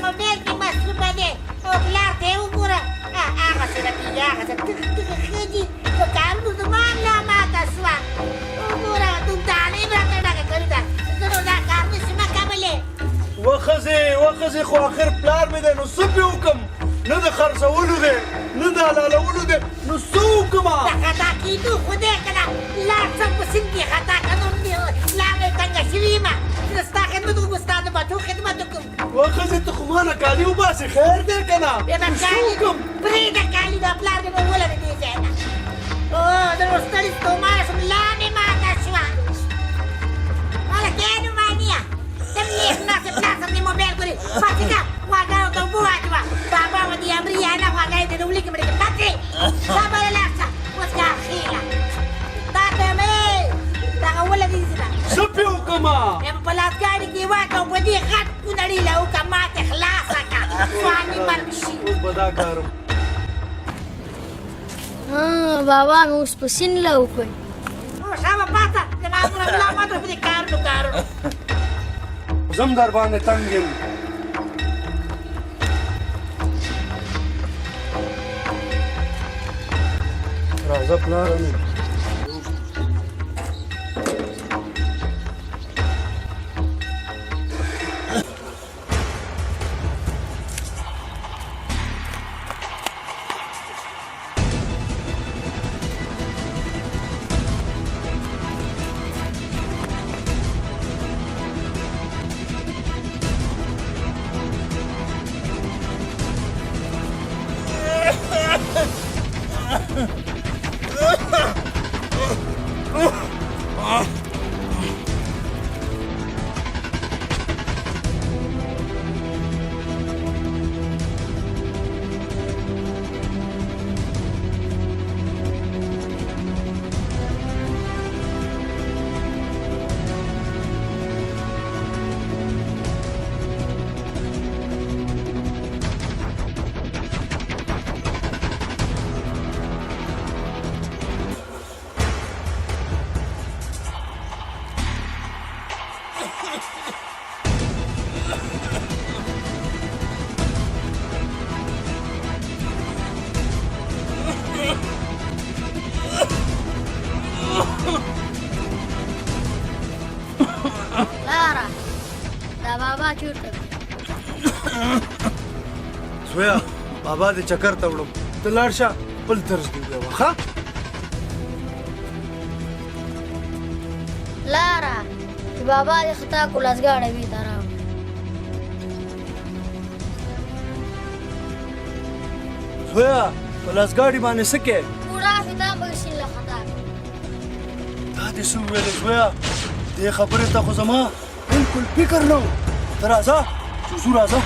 موبایل کې مصروفه دی او پلار ته یې وګوره هغسې راکېږي هغسې تغه ښه دي په کارونو زما ملا ماته شوه وګوره دومدانۍ به راته ډکه کړې ده زه نو دا کار نشم کولی وښځې خو آخر پلار مې دی نو څه پرې وکړم نه د خرڅولو دی نه د حلالولو دی نو څه وکړمه د خطا کېدو خو دی که نه لار څه په سیند کې خطا که نو لار مې تنګه شوې یم زه ستا خدمت وکړم ستا د بچو خدمت وکړم وښځې ته خو ما نه کالي وباسې خیر دی که نه بیا به کالي پرېږده کالي دا پلار دې به ولره دې ځای نه د نو ستړي ستومانه شوم لا مې ماته شوه هله کېنو مانیه تم لیک ناسې پلار سم دې موبایل ګورې پاتې که خواږه ته اوبه واچوه بابا به دې امري یا نه خواږه یې دې ولیکم دې پاتې صبره لاړ شه اوس کار خېله تا ته مې دغه ولرې زه څه پرې وکړمه یم په لاسګاډي کې واچوه په دې غټ کونړي له وکړه ماته خلاصه کړه سواني مرګ شي اوس به دا کارم بابا مې اوس په سیند له وکړ شابه پاته زما مور ملا ماته په دې کارونو زم در باندې تنګ یم راځه پلاره مې لاره دا بابا چېرته دی زویا بابا دې چکر ته وړم ته لاړ شه بل طرز دې ویوه ښه لاره چې بابا دې خطا کو لاسګاډی بېرته راوړ زویا په لاسګاډي باندې څه کوې پورا فدا به سیند له خطا دا دې څه وویلې زویا دې خبرې ته خو زما بلکل فکر نه و ته راځه ځو راځه